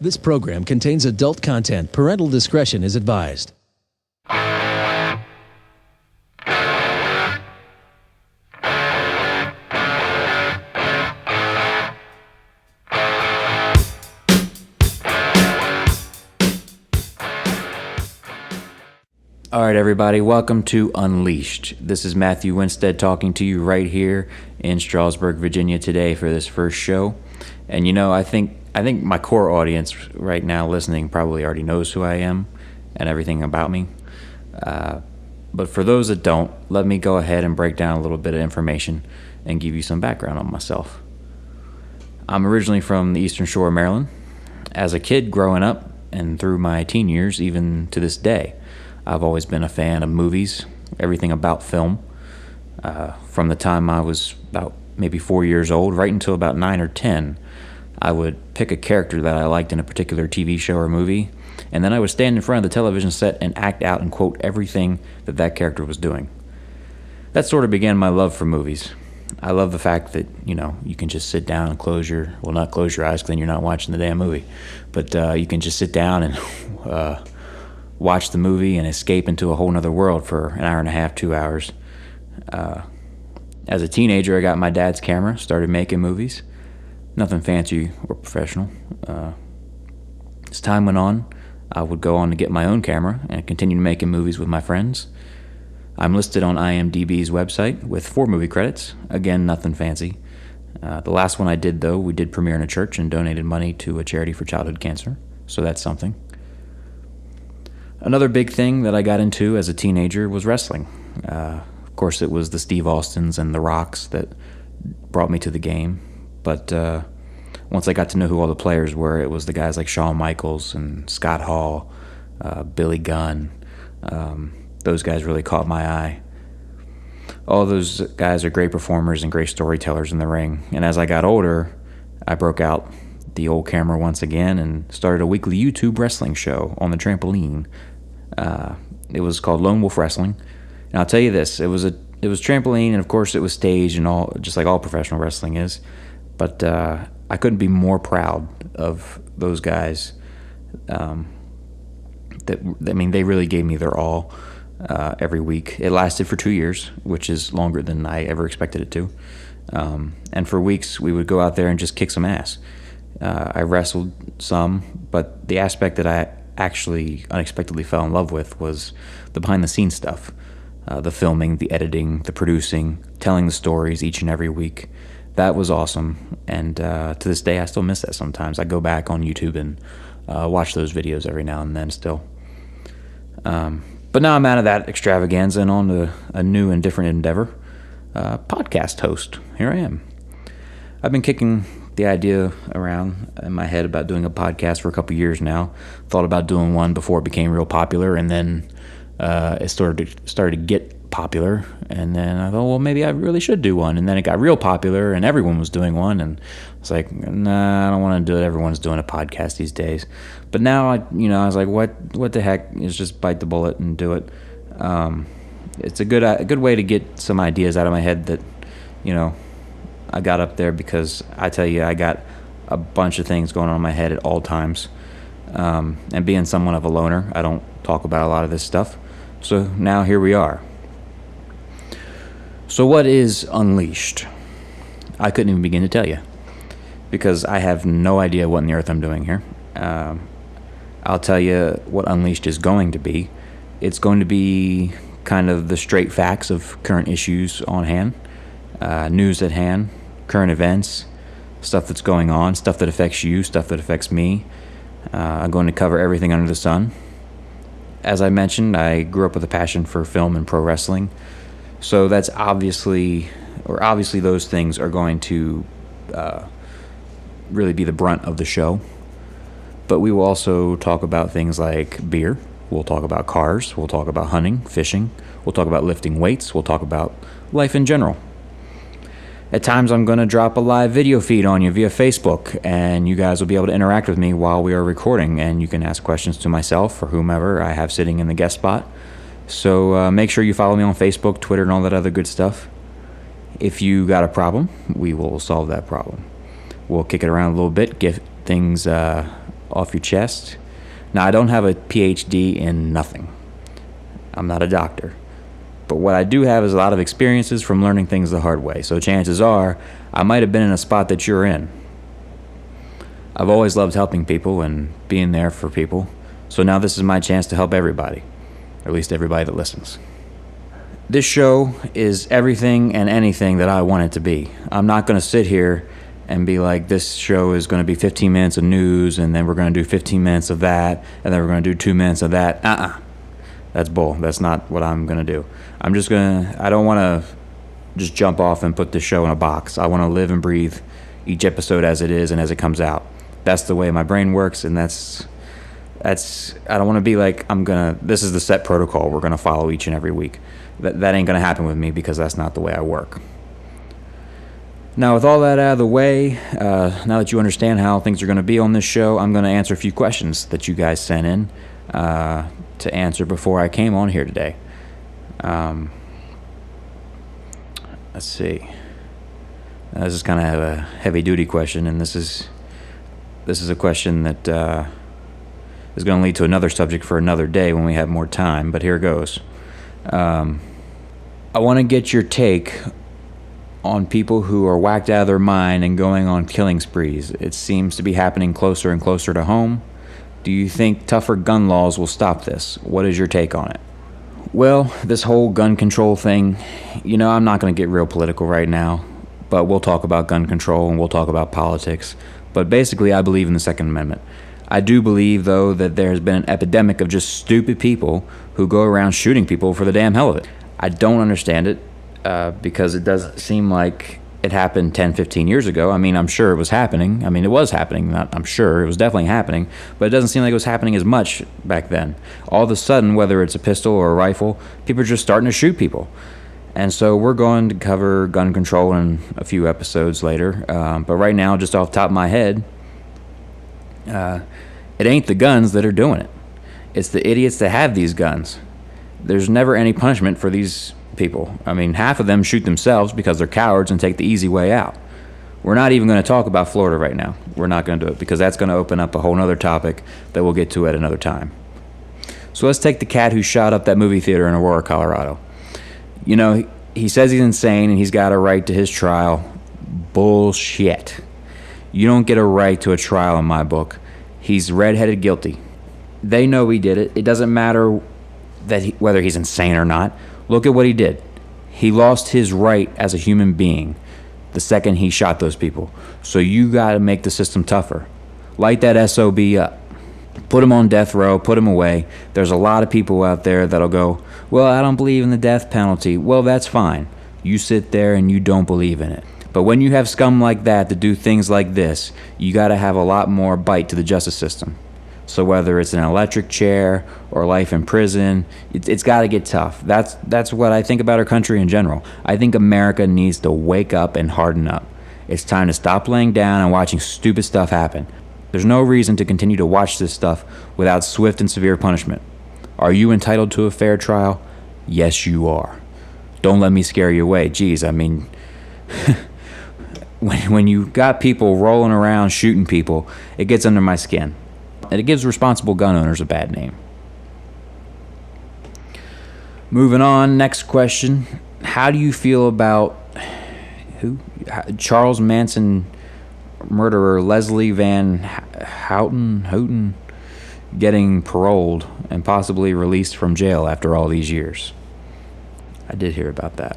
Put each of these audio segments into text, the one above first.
This program contains adult content. Parental discretion is advised. All right, everybody, welcome to Unleashed. This is Matthew Winstead talking to you right here in Strasburg, Virginia today for this first show. And I think my core audience right now listening probably already knows who I am and everything about me. But for those that don't, let me go ahead and break down a little bit of information and give you some background on myself. I'm originally from the Eastern Shore of Maryland. As a kid growing up and through my teen years, even to this day, I've always been a fan of movies, everything about film. From the time I was about maybe 4 years old, right until about 9 or 10, I would pick a character that I liked in a particular TV show or movie, and then I would stand in front of the television set and act out and quote everything that character was doing. That sort of began my love for movies. I love the fact that, you can just sit down and not close your eyes because then you're not watching the damn movie, but you can just sit down and watch the movie and escape into a whole nother world for an hour and a half, 2 hours. As a teenager, I got my dad's camera, started making movies. Nothing fancy or professional. As time went on, I would go on to get my own camera and continue making movies with my friends. I'm listed on IMDb's website with 4 movie credits. Again, nothing fancy. The last one I did, though, we did premiere in a church and donated money to a charity for childhood cancer. So that's something. Another big thing that I got into as a teenager was wrestling. Of course, it was the Steve Austins and the Rocks that brought me to the game. But once I got to know who all the players were, it was the guys like Shawn Michaels and Scott Hall, Billy Gunn. Those guys really caught my eye. All those guys are great performers and great storytellers in the ring. And as I got older, I broke out the old camera once again and started a weekly YouTube wrestling show on the trampoline. It was called Lone Wolf Wrestling. And I'll tell you this, it was trampoline, and of course it was staged and all, just like all professional wrestling is. But I couldn't be more proud of those guys. They really gave me their all every week. It lasted for 2 years, which is longer than I ever expected it to. And for weeks, we would go out there and just kick some ass. I wrestled some, but the aspect that I actually unexpectedly fell in love with was the behind-the-scenes stuff. The filming, the editing, the producing, telling the stories each and every week. That was awesome, and to this day I still miss that sometimes. I go back on YouTube and watch those videos every now and then still. But now I'm out of that extravaganza and on to a new and different endeavor. Podcast host. Here I am. I've been kicking the idea around in my head about doing a podcast for a couple years now. Thought about doing one before it became real popular, and then it started to get popular, and then I thought, well, maybe I really should do one. And then it got real popular, and everyone was doing one, and it's like, nah, I don't want to do it. Everyone's doing a podcast these days. But now, I was like, what the heck? Is just bite the bullet and do it. It's a good way to get some ideas out of my head that, I got up there, because I tell you, I got a bunch of things going on in my head at all times. And being somewhat of a loner, I don't talk about a lot of this stuff. So now here we are. So what is Unleashed? I couldn't even begin to tell you, because I have no idea what in the earth I'm doing here. I'll tell you what Unleashed is going to be. It's going to be kind of the straight facts of current issues on hand, news at hand, current events, stuff that's going on, stuff that affects you, stuff that affects me. I'm going to cover everything under the sun. As I mentioned, I grew up with a passion for film and pro wrestling. So that's obviously those things are going to really be the brunt of the show. But we will also talk about things like beer. We'll talk about cars. We'll talk about hunting, fishing. We'll talk about lifting weights. We'll talk about life in general. At times, I'm going to drop a live video feed on you via Facebook, and you guys will be able to interact with me while we are recording, and you can ask questions to myself or whomever I have sitting in the guest spot. So make sure you follow me on Facebook, Twitter, and all that other good stuff. If you got a problem, we will solve that problem. We'll kick it around a little bit, get things off your chest. Now, I don't have a PhD in nothing. I'm not a doctor. But what I do have is a lot of experiences from learning things the hard way. So chances are, I might have been in a spot that you're in. I've always loved helping people and being there for people. So now this is my chance to help everybody, or at least everybody that listens. This show is everything and anything that I want it to be. I'm not going to sit here and be like, this show is going to be 15 minutes of news, and then we're going to do 15 minutes of that, and then we're going to do 2 minutes of that. That's bull. That's not what I'm going to do. I don't want to just jump off and put this show in a box. I want to live and breathe each episode as it is and as it comes out. That's the way my brain works, and that's I don't want to be like, this is the set protocol we're going to follow each and every week. That ain't going to happen with me, because that's not the way I work. Now, with all that out of the way, now that you understand how things are going to be on this show, I'm going to answer a few questions that you guys sent in to answer before I came on here today. Let's see. This is kind of a heavy-duty question, and this is a question that is going to lead to another subject for another day when we have more time, but here goes. I want to get your take on people who are whacked out of their mind and going on killing sprees. It seems to be happening closer and closer to home. Do you think tougher gun laws will stop this? What is your take on it? Well, this whole gun control thing, I'm not going to get real political right now, but we'll talk about gun control and we'll talk about politics. But basically, I believe in the Second Amendment. I do believe, though, that there has been an epidemic of just stupid people who go around shooting people for the damn hell of it. I don't understand it. Because it does seem like it happened 10, 15 years ago. I mean, I'm sure it was happening. I mean, it was happening. I'm sure it was definitely happening. But it doesn't seem like it was happening as much back then. All of a sudden, whether it's a pistol or a rifle, people are just starting to shoot people. And so we're going to cover gun control in a few episodes later. But right now, just off the top of my head, it ain't the guns that are doing it. It's the idiots that have these guns. There's never any punishment for these people. I mean, half of them shoot themselves because they're cowards and take the easy way out. We're not even going to talk about Florida right now. We're not going to do it, because that's going to open up a whole other topic that we'll get to at another time. So let's take the cat who shot up that movie theater in Aurora, Colorado. He says he's insane and he's got a right to his trial. Bullshit. You don't get a right to a trial in my book. He's red-headed guilty. They know he did it. It doesn't matter whether he's insane or not. Look at what he did. He lost his right as a human being the second he shot those people. So you got to make the system tougher. Light that SOB up. Put him on death row. Put him away. There's a lot of people out there that'll go, well, I don't believe in the death penalty. Well, that's fine. You sit there and you don't believe in it. But when you have scum like that to do things like this, you got to have a lot more bite to the justice system. So whether it's an electric chair or life in prison, it's got to get tough. That's what I think about our country in general. I think America needs to wake up and harden up. It's time to stop laying down and watching stupid stuff happen. There's no reason to continue to watch this stuff without swift and severe punishment. Are you entitled to a fair trial? Yes, you are. Don't let me scare you away. Geez, I mean, when you got people rolling around shooting people, it gets under my skin. And it gives responsible gun owners a bad name. Moving on, next question. How do you feel about Charles Manson murderer Leslie Van Houten getting paroled and possibly released from jail after all these years? I did hear about that.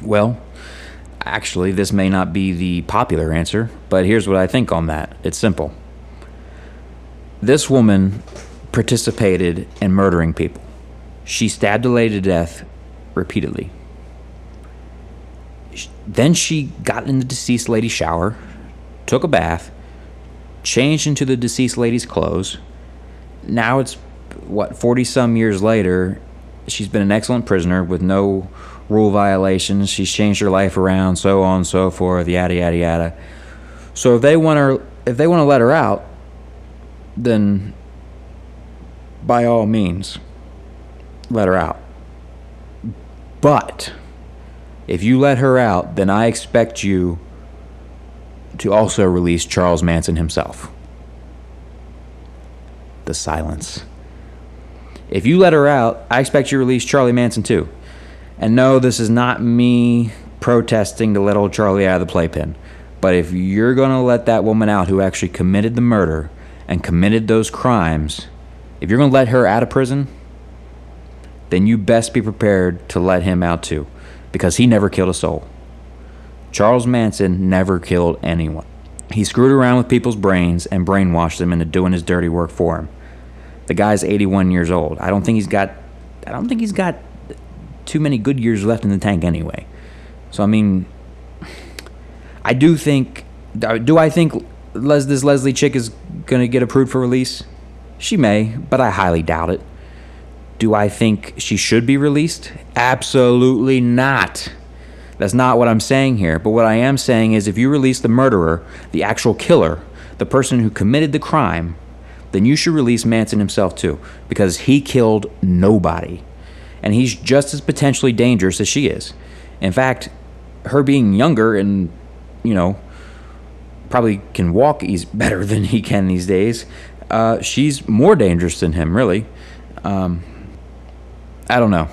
Well, actually, this may not be the popular answer, but here's what I think on that. It's simple. This woman participated in murdering people. She stabbed a lady to death repeatedly. Then she got in the deceased lady's shower, took a bath, changed into the deceased lady's clothes. Now it's, 40-some years later, she's been an excellent prisoner with no rule violations. She's changed her life around, so on and so forth, yada yada yada. So if they want to let her out, then by all means, let her out. But if you let her out, then I expect you to also release Charles Manson himself. The silence. If you let her out, I expect you to release Charlie Manson too. And no, this is not me protesting to let old Charlie out of the playpen. But if you're going to let that woman out who actually committed the murder and committed those crimes, if you're going to let her out of prison, then you best be prepared to let him out too, because he never killed a soul. Charles Manson never killed anyone. He screwed around with people's brains and brainwashed them into doing his dirty work for him. The guy's 81 years old. I don't think he's got too many good years left in the tank anyway. So I mean, do I think this Leslie chick is gonna get approved for release? She may, but I highly doubt it. Do I think she should be released? Absolutely not. That's not what I'm saying here. But what I am saying is if you release the murderer, the actual killer, the person who committed the crime, then you should release Manson himself too, because he killed nobody. And he's just as potentially dangerous as she is. In fact, her being younger and, probably can walk better than he can these days, she's more dangerous than him, really. I don't know.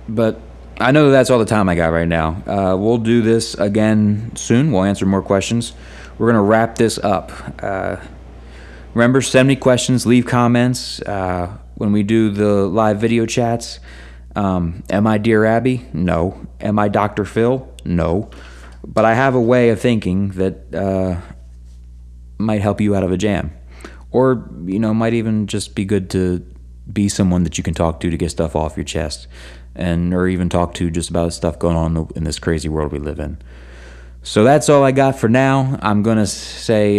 But I know that's all the time I got right now. We'll do this again soon. We'll answer more questions. We're going to wrap this up. Remember, send me questions, leave comments when we do the live video chats. Am I Dear Abby? No. Am I Dr. Phil? No. But I have a way of thinking that might help you out of a jam. Or, might even just be good to be someone that you can talk to get stuff off your chest. Or even talk to just about stuff going on in this crazy world we live in. So that's all I got for now. I'm going to say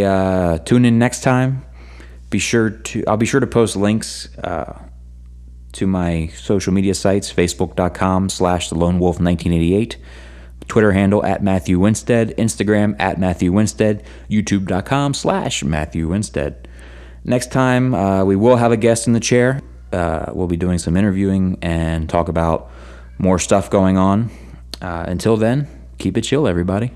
tune in next time. I'll be sure to post links to my social media sites, facebook.com/thelonewolf1988, Twitter handle @Matthew Winstead, Instagram @Matthew Winstead, youtube.com/Matthew Winstead. Next time, we will have a guest in the chair. We'll be doing some interviewing and talk about more stuff going on. Until then, keep it chill, everybody.